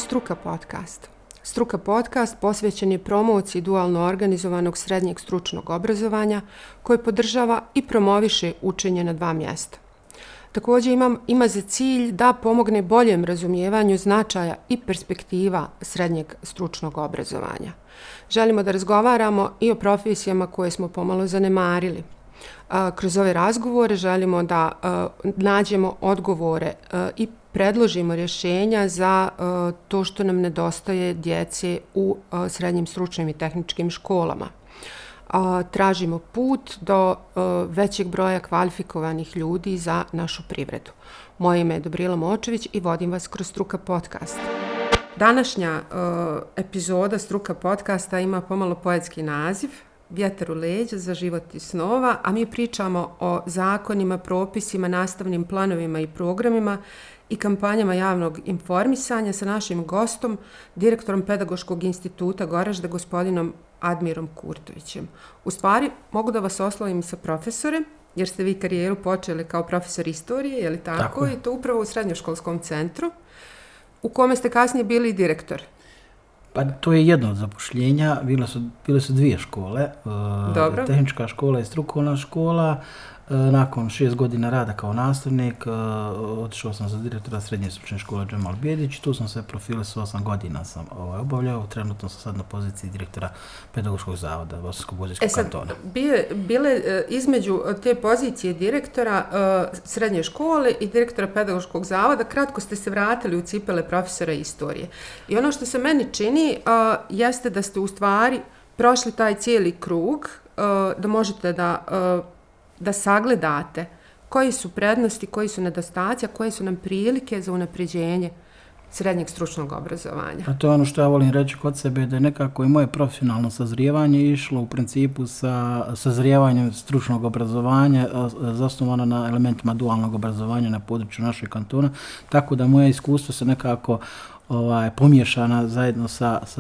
Struka podcast. Struka podcast posvećen je promociji dualno organizovanog srednjeg stručnog obrazovanja koji podržava i promoviše učenje na dva mjesta. Također ima za cilj da pomogne boljem razumijevanju značaja i perspektiva srednjeg stručnog obrazovanja. Želimo da razgovaramo i o profesijama koje smo pomalo zanemarili. Kroz ove razgovore želimo da nađemo odgovore i predložimo rješenja za to što nam nedostaje djece u srednjim stručnim i tehničkim školama. Tražimo put do većeg broja kvalifikovanih ljudi za našu privredu. Moje ime je Dobrila Močević i vodim vas kroz Struka podcast. Današnja epizoda Struka podcasta ima pomalo poetski naziv Vjetar u leđa za život i snova, a mi pričamo o zakonima, propisima, nastavnim planovima i programima i kampanjama javnog informisanja sa našim gostom, direktorom Pedagoškog instituta Goražde, gospodinom Admirom Kurtovićem. U stvari, mogu da vas oslovim sa profesore, jer ste vi karijeru počeli kao profesor istorije, je li tako? I to upravo u srednjoškolskom centru, u kome ste kasnije bili i direktor. Pa to je jedno od zapošljenja, bile su dvije škole, tehnička škola i strukovna škola. Nakon 6 godina rada kao nastavnik, otišao sam za direktora srednje stručne škole Džemal Bjedić. Tu sam se profilisao, 8 godina sam obavljao. Trenutno sam sad na poziciji direktora Pedagoškog zavoda Bosansko-Posavskog kantona. Bile između te pozicije direktora srednje škole i direktora Pedagoškog zavoda, kratko ste se vratili u cipele profesora istorije. I ono što se meni čini jeste da ste u stvari prošli taj cijeli krug, da možete da sagledate koji su prednosti, koji su nedostaci, a koje su nam prilike za unapređenje srednjeg stručnog obrazovanja. A to je ono što ja volim reći kod sebe, da je nekako i moje profesionalno sazrijevanje išlo u principu sa sazrijevanjem stručnog obrazovanja, zasnovano na elementima dualnog obrazovanja na području našeg kantona, tako da moje iskustvo se nekako pomiješana zajedno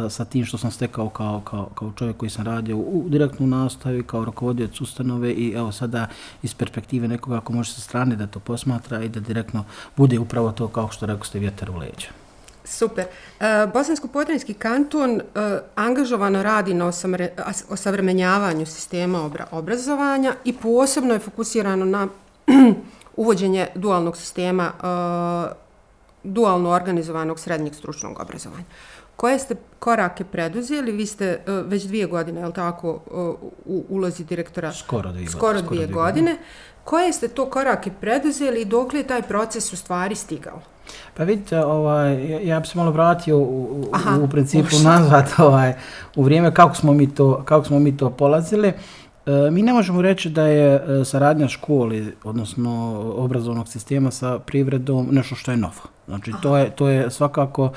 sa tim što sam stekao kao čovjek koji sam radio u direktnu nastavi, kao rukovodioc ustanove i evo sada iz perspektive nekoga ako može sa strane da to posmatra i da direktno bude upravo to kao što rekao ste vjetar u leđa. Super. Bosansko-Podrinjski kanton angažovano radi na osavremenjavanju sistema obrazovanja i posebno je fokusirano na uvođenje dualnog sistema dualno organizovanog srednjeg stručnog obrazovanja. Koje ste korake preduzeli? Vi ste već 2 godine, je li tako, u ulozi direktora? Skoro 2 godine. Koje ste to korake preduzeli i dokle je taj proces u stvari stigao? Pa vidite, ja bi se malo vratio u principu nazvat u vrijeme kako smo mi to polazili. Mi ne možemo reći da je saradnja školi, odnosno obrazovnog sistema sa privredom nešto što je novo. Znači, to je svakako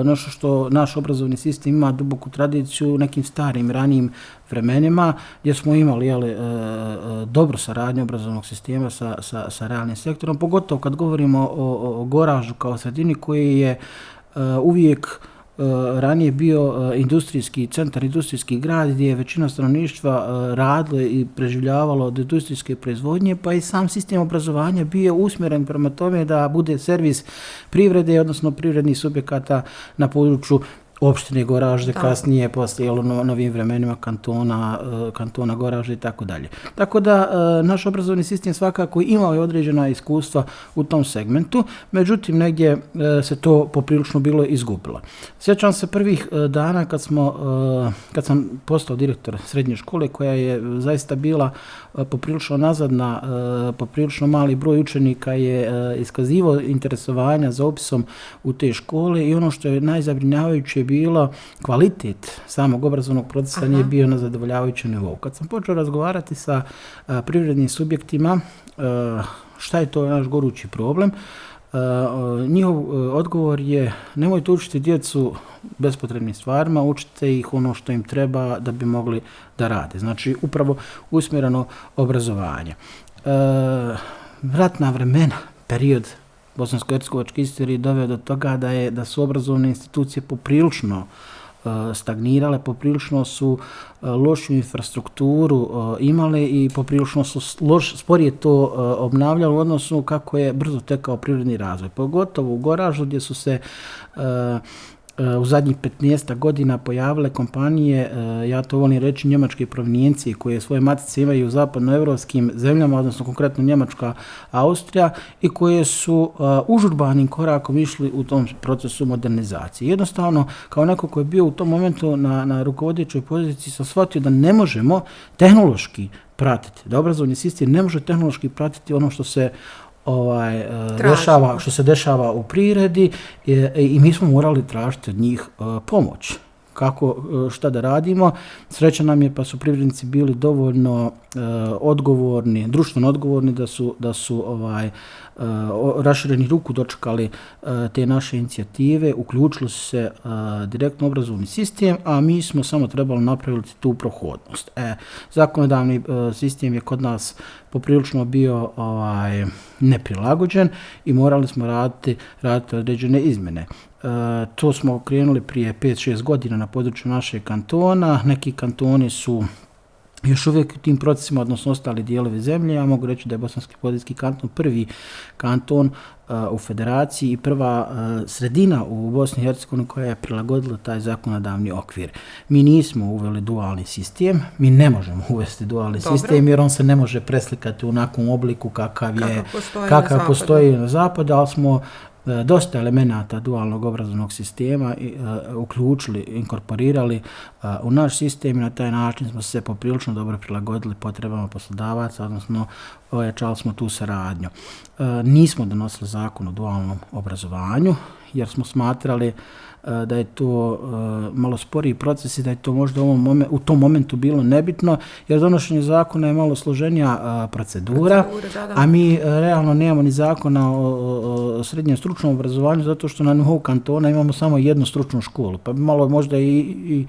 nešto što naš obrazovni sistem ima duboku tradiciju u nekim starim, ranijim vremenima gdje smo imali dobru saradnju obrazovnog sistema sa realnim sektorom, pogotovo kad govorimo o Goraždu kao sredini koji je uvijek ranije bio industrijski centar, industrijski grad gdje je većina stanovništva radilo i preživljavalo od industrijske proizvodnje, pa i sam sistem obrazovanja bio usmjeren prema tome da bude servis privrede, odnosno privrednih subjekata na području opštine Goražde, kasnije poslije novim vremenima kantona Goražde i tako dalje. Tako da naš obrazovni sistem svakako imao je određena iskustva u tom segmentu, međutim negdje se to poprilično bilo izgubilo. Sjećam se prvih dana kad sam postao direktor srednje škole koja je zaista bila poprilično nazadna, poprilično mali broj učenika je iskazivao interesovanja za upisom u te škole i ono što je najzabrinjavajuće bilo kvalitet samog obrazovnog procesa nije bio na zadovoljavajućem nivou. Kad sam počeo razgovarati sa privrednim subjektima, šta je to naš gorući problem, njihov odgovor je: nemojte učiti djecu bespotrebnim stvarima, učite ih ono što im treba da bi mogli da rade. Znači, upravo usmjereno obrazovanje. Ratna vremena, period bosansko-hercegovačke istorije doveo do toga da su obrazovne institucije poprilično stagnirale, poprilično su lošu infrastrukturu imale i poprilično su sporije to obnavljali u odnosu kako je brzo tekao privredni razvoj. Pogotovo u Goraždu gdje su se u zadnjih 15 godina pojavile kompanije, ja to volim reći, njemačke provenijencije koje svoje matice imaju u zapadnoevropskim zemljama, odnosno konkretno Njemačka, Austrija, i koje su užurbanim korakom išli u tom procesu modernizacije. Jednostavno, kao neko koji je bio u tom momentu na rukovodećoj poziciji, sam shvatio da ne možemo tehnološki pratiti, da obrazovni sistem ne može tehnološki pratiti ono što se dešava u prirodi i mi smo morali tražiti od njih pomoć. Kako, šta da radimo. Sreća nam je pa su privrednici bili dovoljno odgovorni, društveno odgovorni da su raširenih ruku dočekali te naše inicijative, uključili su se direktno obrazovni sistem, a mi smo samo trebali napraviti tu prohodnost. Zakonodavni sistem je kod nas poprilično bio neprilagođen i morali smo raditi određene izmjene. To smo krenuli prije 5-6 godina na području našeg kantona. Neki kantoni su još uvijek u tim procesima, odnosno ostali dijelovi zemlje. Ja mogu reći da je Bosanski Poljski kanton prvi kanton u federaciji i prva sredina u Bosni i Hercegovini koja je prilagodila taj zakonodavni okvir. Mi nismo uveli dualni sistem, mi ne možemo uvesti dualni sistem jer on se ne može preslikati u onakvom obliku kakav postoji na zapadu, ali smo dosta elemenata dualnog obrazovnog sistema uključili, inkorporirali u naš sistem i na taj način smo se poprilično dobro prilagodili potrebama poslodavaca, odnosno ojačali smo tu saradnju. Nismo donosili zakon o dualnom obrazovanju jer smo smatrali da je to malo sporiji proces i da je to možda u tom momentu bilo nebitno, jer donošenje zakona je malo složenija procedura, a mi realno nemamo ni zakona o srednjem stručnom obrazovanju zato što na nivou kantona imamo samo jednu stručnu školu, pa bi malo možda i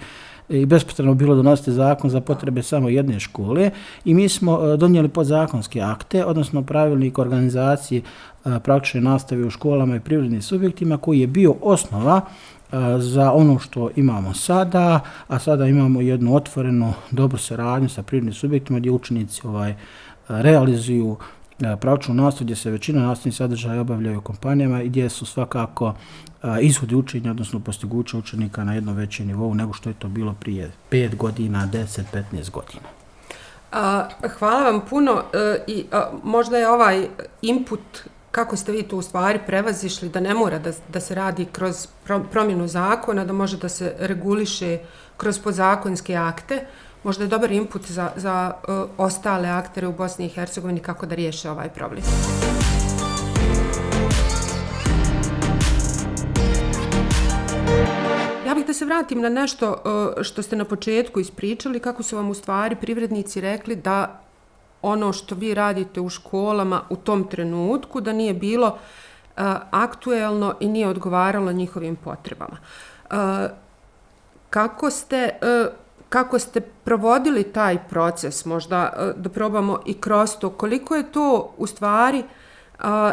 bespotrebno bilo donositi zakon za potrebe samo jedne škole i mi smo donijeli podzakonske akte, odnosno pravilnik organizacije praktične nastave u školama i privrednim subjektima koji je bio osnova za ono što imamo sada, a sada imamo jednu otvorenu dobru saradnju sa privrednim subjektima gdje učenici realizuju praktičnu nastavu gdje se većina nastavnih sadržaja obavljaju u kompanijama i gdje su svakako ishodi učenja, odnosno postignuća učenika na jednom većem nivou nego što je to bilo prije 5 godina, 10, 15 godina. Hvala vam puno i možda je ovaj input kako ste vi to u stvari prevazišli, da ne mora da se radi kroz promjenu zakona, da može da se reguliše kroz podzakonske akte. Možda je dobar input za ostale aktere u Bosni i Hercegovini kako da riješe ovaj problem. Ja bih da se vratim na nešto što ste na početku ispričali, kako su vam u stvari privrednici rekli da ono što vi radite u školama u tom trenutku da nije bilo aktuelno i nije odgovaralo njihovim potrebama. Kako ste provodili taj proces, možda da probamo i kroz to, koliko je to u stvari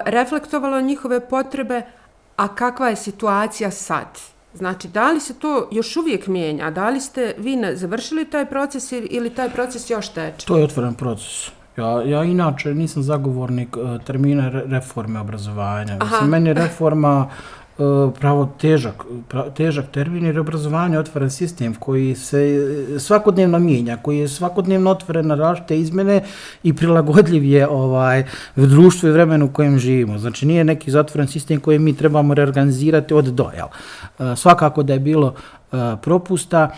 reflektovalo njihove potrebe, a kakva je situacija sad? Znači, da li se to još uvijek mijenja? Da li ste vi završili taj proces ili taj proces još teče? To je otvoren proces. Ja inače nisam zagovornik termina reforme obrazovanja. Meni je reforma pravo težak termin jer obrazovanje je otvoren sistem koji se svakodnevno mijenja, koji je svakodnevno otvoren na različite izmjene i prilagodljiv je u društvu i vremenu u kojem živimo. Znači nije neki zatvoren sistem koji mi trebamo reorganizirati od do. Svakako da je bilo propusta,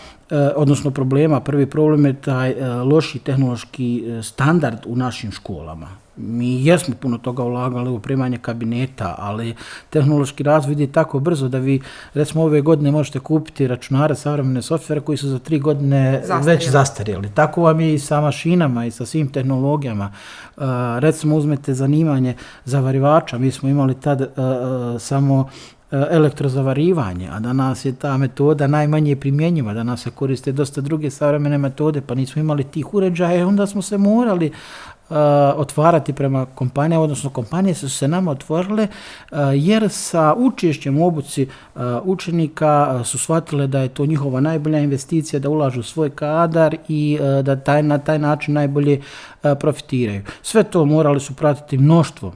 odnosno problema. Prvi problem je taj loši tehnološki standard u našim školama. Mi jesmo puno toga ulagali u opremanje kabineta, ali tehnološki razvoj ide tako brzo da vi, recimo, ove godine možete kupiti računare, savremene softvere koji su za 3 godine već zastarjeli. Tako vam je i sa mašinama i sa svim tehnologijama. Recimo, uzmete zanimanje zavarivača, mi smo imali tad samo elektrozavarivanje, a danas je ta metoda najmanje primjenjiva, danas se koriste dosta druge savremene metode, pa nismo imali tih uređaja i onda smo se morali otvarati prema kompanijama, odnosno kompanije su se nama otvorile jer sa učešćem u obuci učenika su shvatile da je to njihova najbolja investicija, da ulažu svoj kadar i da na taj način najbolje profitiraju. Sve to morali su pratiti mnoštvo,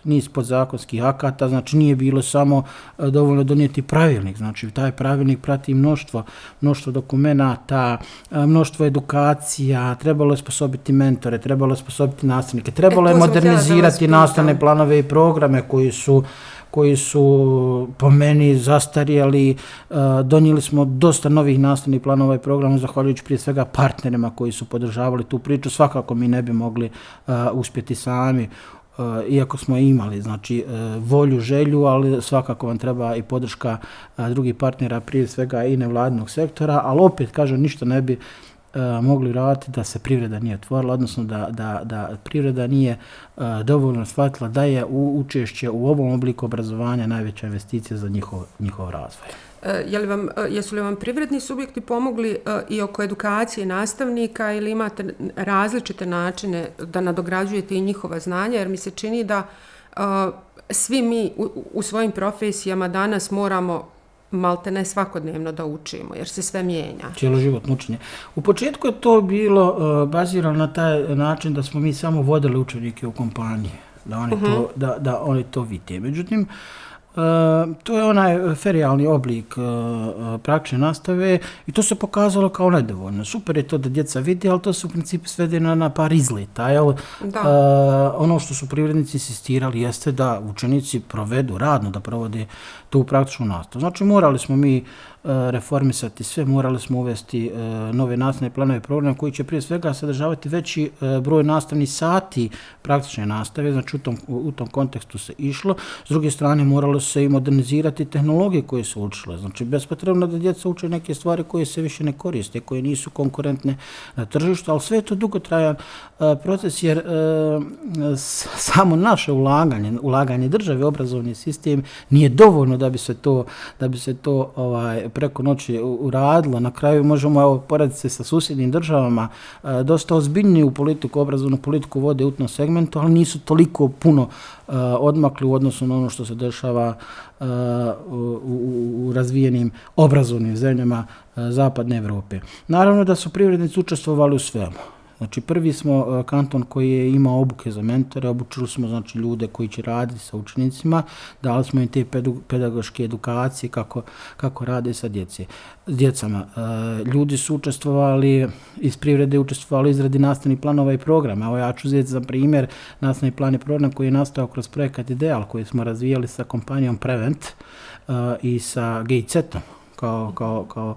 niz podzakonskih akata, znači nije bilo samo dovoljno donijeti pravilnik, znači taj pravilnik prati mnoštvo dokumenata, mnoštvo edukacija, trebalo je sposobiti mentore, trebalo je sposobiti nastavnike, trebalo je modernizirati nastavne planove i programe koji su po meni zastarjeli. Donijeli smo dosta novih nastavnih planova i programa, zahvaljujući prije svega partnerima koji su podržavali tu priču. Svakako mi ne bi mogli uspjeti sami, iako smo imali znači volju, želju, ali svakako vam treba i podrška drugih partnera, prije svega i nevladinog sektora, ali opet kažem, ništa ne bi mogli raditi da se privreda nije otvorila, odnosno da privreda nije dovoljno shvatila da je učešće u ovom obliku obrazovanja najveća investicija za njihov razvoj. Jesu li vam privredni subjekti pomogli i oko edukacije nastavnika ili imate različite načine da nadograđujete i njihova znanja, jer mi se čini da svi mi u svojim profesijama danas moramo malte ne svakodnevno da učimo, jer se sve mijenja. Cijeloživotno učenje. U početku je to bilo bazirano na taj način da smo mi samo vodili učenike u kompanije, da oni to vide. Međutim, to je onaj ferijalni oblik praktične nastave i to se pokazalo kao nedovoljno. Super je to da djeca vidi, ali to se u principu svede na par izleta. Ono što su privrednici insistirali jeste da učenici provedu radno, da provode tu praktičnu nastavu. Znači morali smo mi reformisati sve, morali smo uvesti nove nastavne planove i programe koji će prije svega sadržavati veći broj nastavnih sati praktične nastave, znači u tom kontekstu se išlo. S druge strane moralo se i modernizirati tehnologije koje su učile, znači bespotrebno da djeca uče neke stvari koje se više ne koriste, koje nisu konkurentne na tržištu, ali sve je to dugotrajan proces jer samo naše ulaganje države u obrazovni sistem nije dovoljno da bi se to preko noći uradilo. Na kraju možemo poraditi se sa susjednim državama, dosta ozbiljniju obrazovnu politiku vode u tom segmentu, ali nisu toliko puno odmakli u odnosu na ono što se dešava u razvijenim obrazovnim zemljama zapadne Europe. Naravno da su privrednici učestvovali u svemu. Znači prvi smo kanton koji je imao obuke za mentore, obučili smo znači ljude koji će raditi sa učenicima, dali smo im te pedagoške edukacije kako rade sa djecama. Ljudi su učestvovali, iz privrede učestvovali u izradi nastavnih planova i programa. Evo ja ću uzeti za primjer nastavni plan i program koji je nastao kroz projekat Ideal koji smo razvijali sa kompanijom Prevent i sa GIZ-om kao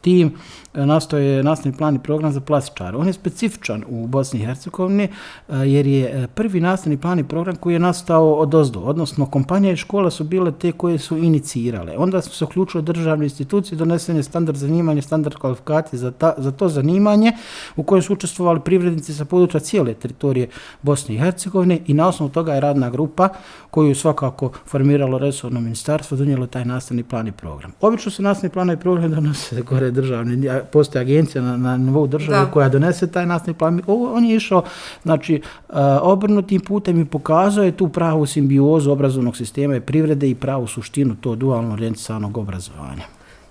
tim. Nastao je nastavni plan i program za plastičare. On je specifičan u Bosni i Hercegovini jer je prvi nastavni plan i program koji je nastao odozdo, odnosno kompanije i škola su bile te koje su inicirale. Onda su se uključile državne institucije, donesen je standard zanimanja, standard kvalifikacije za to zanimanje u kojem su učestvovali privrednici sa područja cijele teritorije Bosne i Hercegovine i na osnovu toga je radna grupa koju je svakako formiralo resorno ministarstvo donijelo taj nastavni plan i program. Obično se nastavni plan i program donose gore državni, postoji agencija na nivou države koja donese taj nastavni plan. On je išao znači, obrnutim putem i pokazao je tu pravu simbiozu obrazovnog sistema i privrede i pravu suštinu to dualno orijentisanog obrazovanja.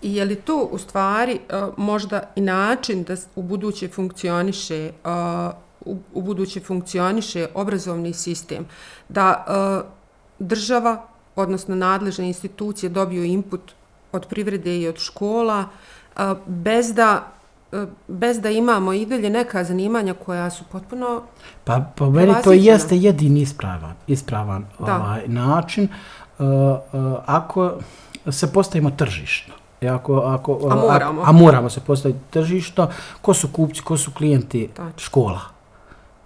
I je li to u stvari možda i način da u buduće funkcioniše obrazovni sistem, da država, odnosno nadležne institucije dobiju input od privrede i od škola, bez da imamo i dalje neka zanimanja koja su potpuno Pa po meni to jeste jedini ispravan način ako se postavimo tržišno. A moramo se postaviti tržišno. Ko su kupci, ko su klijenti? Škola.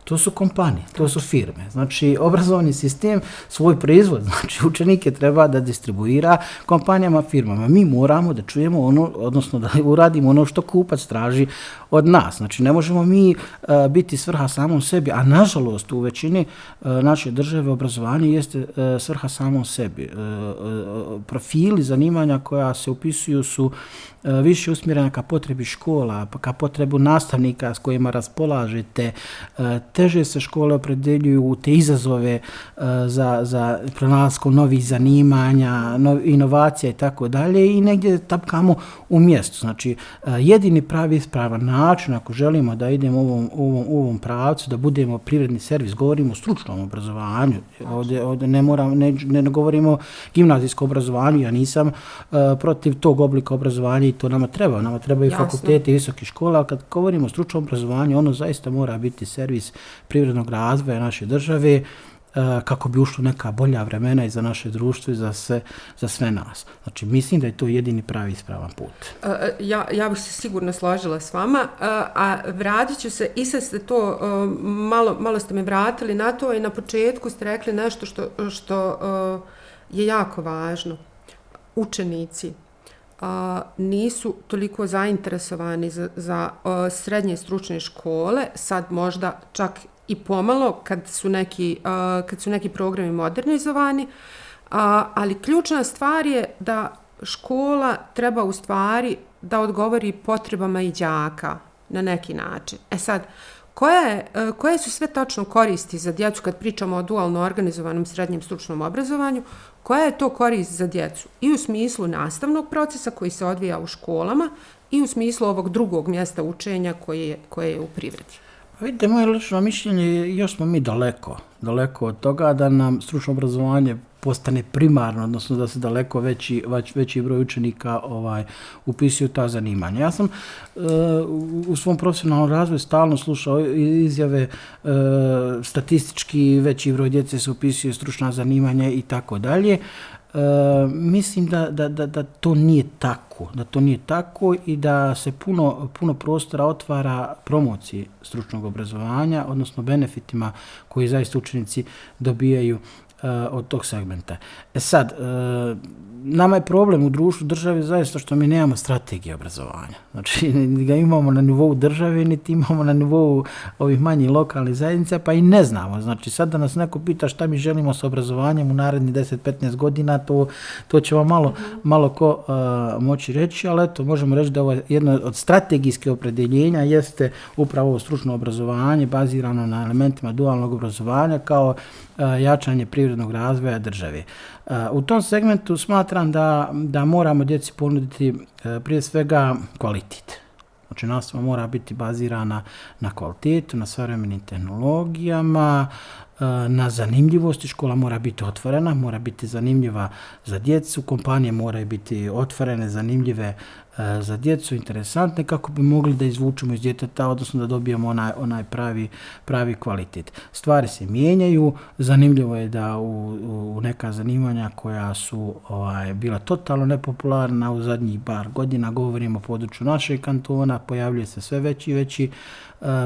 To su kompanije, to su firme. Znači, obrazovni sistem svoj proizvod, znači učenike treba da distribuira kompanijama, firmama. Mi moramo da čujemo ono, odnosno da uradimo ono što kupac traži od nas. Znači, ne možemo mi biti svrha samom sebi, a nažalost u većini naše države obrazovanje jeste svrha samom sebi. Profili zanimanja koja se upisuju su više usmjerena ka potrebi škola, ka potrebu nastavnika s kojima raspolažete. Teže se škole opredeljuju u te izazove za pronalaskom novih zanimanja, inovacija i tako dalje i negdje tapkamo u mjestu. Znači, jedini pravi ispravan način ako želimo da idemo u ovom pravcu, da budemo privredni servis, govorimo o stručnom obrazovanju, ovdje ne govorimo o gimnazijskom obrazovanju, ja nisam protiv tog oblika obrazovanja i to nama treba i fakulteti i visoke škole, ali kad govorimo o stručnom obrazovanju, ono zaista mora biti servis privrednog razvoja naše države, kako bi ušlo neka bolja vremena i za naše društvo i za sve nas. Znači, mislim da je to jedini pravi ispravan put. Ja bih se sigurno složila s vama, a vratit ću se, i sad ste to, malo ste me vratili na to i na početku ste rekli nešto što je jako važno. Učenici nisu toliko zainteresovani za srednje stručne škole, sad možda čak i pomalo kad su neki programi modernizovani, ali ključna stvar je da škola treba u stvari da odgovori potrebama i đaka na neki način. Sad, koje su sve tačno koristi za djecu kad pričamo o dualno organizovanom srednjem stručnom obrazovanju? Koja je to korist za djecu? I u smislu nastavnog procesa koji se odvija u školama i u smislu ovog drugog mjesta učenja koje je u privredi. Vidite, moje lično mišljenje, još smo mi daleko od toga da nam stručno obrazovanje postane primarno, odnosno da se daleko veći broj učenika upisuju ta zanimanja. Ja sam u svom profesionalnom razvoju stalno slušao izjave statistički veći broj djece se upisuje stručna zanimanja i tako dalje. Mislim da to nije tako, i da se puno prostora otvara promociji stručnog obrazovanja, odnosno benefitima koji zaista učenici dobijaju od tog segmenta. Sad, nama je problem u društvu, državi, zaista što mi nemamo strategije obrazovanja. Znači, ga imamo na nivou države, niti imamo na nivou ovih manjih lokalnih zajednica, pa i ne znamo. Znači, sad da nas neko pita šta mi želimo sa obrazovanjem u narednih 10-15 godina, to će vam malo ko moći reći, ali eto, možemo reći da ovo jedno od strategijskih opredjeljenja jeste upravo ovo stručno obrazovanje bazirano na elementima dualnog obrazovanja kao jačanje privrednog razvoja države. U tom segmentu smatram da moramo djeci ponuditi prije svega kvalitet. Znači, nastava mora biti bazirana na kvalitetu, na savremenim tehnologijama, na zanimljivosti. Škola mora biti otvorena, mora biti zanimljiva za djecu, kompanije moraju biti otvorene, zanimljive za djecu, interesantne, kako bi mogli da izvučemo iz djeteta, odnosno da dobijemo onaj pravi kvalitet. Stvari se mijenjaju, zanimljivo je da u neka zanimanja koja su bila totalno nepopularna u zadnjih par godina, govorimo o području našeg kantona, pojavljuje se sve veći i veći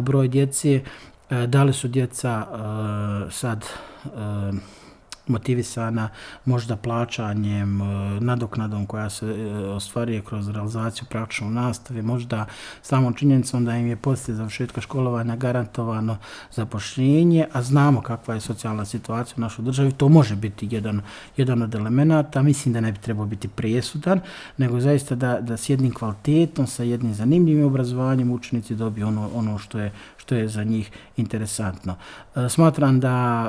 broj djece. Da li su djeca sad motivisana možda plaćanjem, nadoknadom koja se ostvaruje kroz realizaciju praktične nastave, možda samom činjenicom da im je poslije završetka školovanja garantovano zapošljenje, a znamo kakva je socijalna situacija u našoj državi, to može biti jedan od elemenata. Mislim da ne bi trebao biti presudan, nego zaista da s jednim kvalitetom, sa jednim zanimljivim obrazovanjem učenici dobiju ono što je za njih interesantno. Smatram da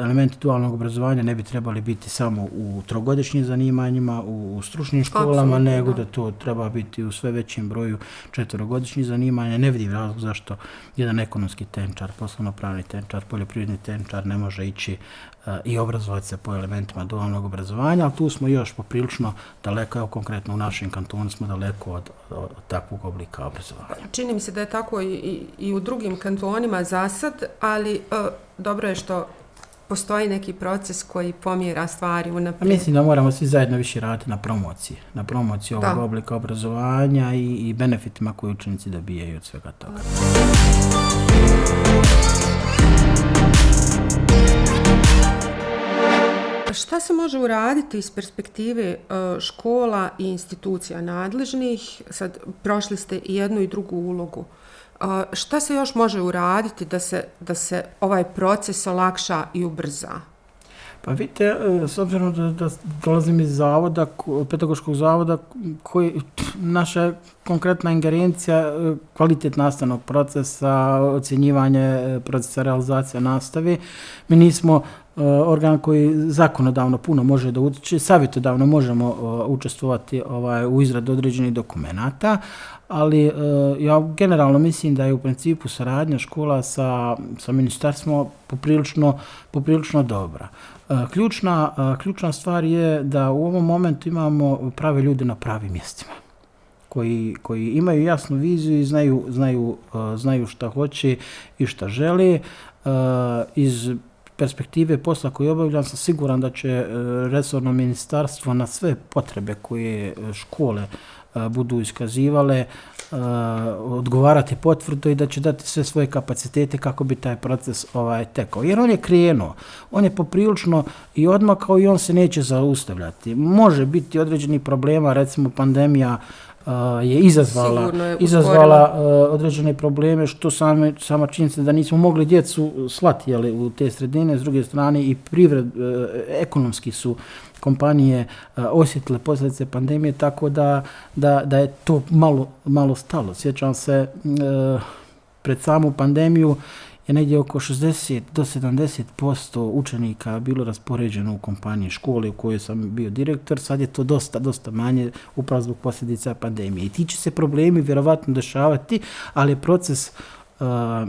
elementi dualnog obrazovanja ne bi trebali biti samo u trogodišnjim zanimanjima, u stručnim školama, apsolutno, nego da to treba biti u sve većem broju četverogodišnjih zanimanja. Ne vidim razlog zašto jedan ekonomski tenčar, poslovno-pravni tenčar, poljoprivredni tenčar ne može ići i obrazovati se po elementima dualnog obrazovanja, ali tu smo još poprilično daleko, evo konkretno u našem kantonu smo daleko od takvog oblika obrazovanja. Čini mi se da je tako i u drugim kantonima za sad, ali dobro je što postoji neki proces koji pomjera stvari unaprijed. Mislim da moramo svi zajedno više raditi na promociji ovog oblika obrazovanja i benefitima koje učenici dobijaju od svega toga. Šta se može uraditi iz perspektive škola i institucija nadležnih? Sad, prošli ste i jednu i drugu ulogu. Šta se još može uraditi da se ovaj proces olakša i ubrza? Pa vidite, s obzirom da dolazim iz zavoda, pedagoškog zavoda, koji naša konkretna ingerencija, kvalitet nastavnog procesa, ocjenjivanje procesa realizacije nastave, mi nismo organ koji zakonodavno puno može da utječe, savjetodavno možemo učestvovati u izradi određenih dokumenata, ali ja generalno mislim da je u principu saradnja škola sa ministarstvom poprilično dobra. Ključna stvar je da u ovom momentu imamo prave ljude na pravim mjestima koji imaju jasnu viziju i znaju šta hoće i šta žele. Iz perspektive posla koji obavljam sam siguran da će resorno ministarstvo na sve potrebe koje škole budu iskazivale odgovarati potvrdo i da će dati sve svoje kapacitete kako bi taj proces tekao. Jer on je krenuo, on je poprilično i odmakao i on se neće zaustavljati. Može biti određeni problema, recimo pandemija je izazvala određene probleme, što sama činjenica da nismo mogli djecu slati u te sredine. S druge strane i ekonomski su kompanije osjetile posljedice pandemije, tako da je to malo stalo. Sjećam se, pred samu pandemiju je negdje oko 60 do 70% učenika bilo raspoređeno u kompanije škole u kojoj sam bio direktor. Sad je to dosta manje upravo zbog posljedica pandemije. I ti će se problemi vjerovatno dešavati, ali je proces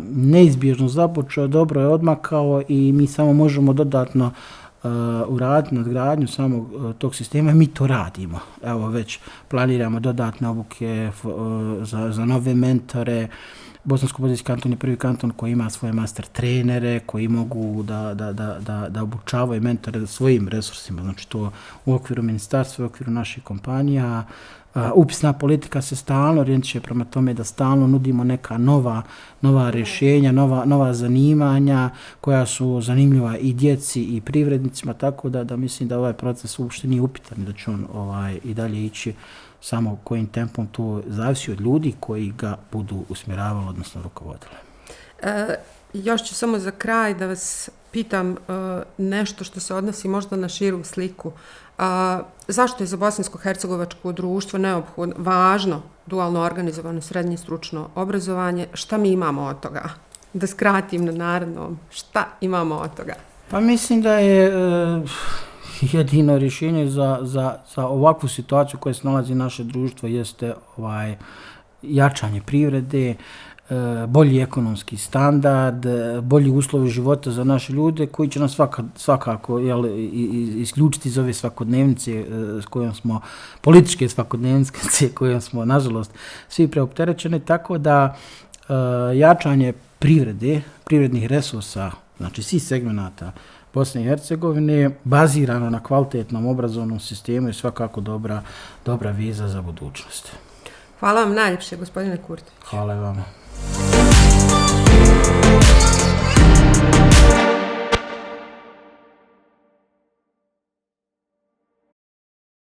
neizbježno započeo, dobro je odmakao i mi samo možemo dodatno uraditi nadgradnju samog tog sistema. Mi to radimo. Evo već planiramo dodatne obuke za nove mentore. Bosansko-Posavski kanton je prvi kanton koji ima svoje master trenere koji mogu da obučavaju mentore svojim resursima. Znači to u okviru ministarstva, u okviru naših kompanija. Upisna politika se stalno orijentiše prema tome da stalno nudimo neka nova rješenja, nova zanimanja koja su zanimljiva i djeci i privrednicima, tako da mislim da ovaj proces uopšte nije upitan, da će on i dalje ići, samo kojim tempom to zavisi od ljudi koji ga budu usmjeravali, odnosno rukovodili. Još ću samo za kraj da vas pitam nešto što se odnosi možda na širu sliku. Zašto je za bosansko-hercegovačko društvo neophodno, važno dualno organizovano srednje stručno obrazovanje? Šta mi imamo od toga? Da skratim na narodnom, šta imamo od toga? Pa mislim da je jedino rješenje za ovakvu situaciju koja se nalazi naše društvo jeste jačanje privrede, bolji ekonomski standard, bolji uslovi života za naše ljude koji će nas svakako isključiti iz ove svakodnevnice s kojom smo, političke svakodnevnice kojom smo nažalost svi preopterećeni, tako da jačanje privrednih resursa, znači svih segmenata Bosne i Hercegovine, bazirano na kvalitetnom obrazovnom sistemu je svakako dobra viza za budućnost. Hvala vam najljepše, gospodine Kurtović. Hvala vam.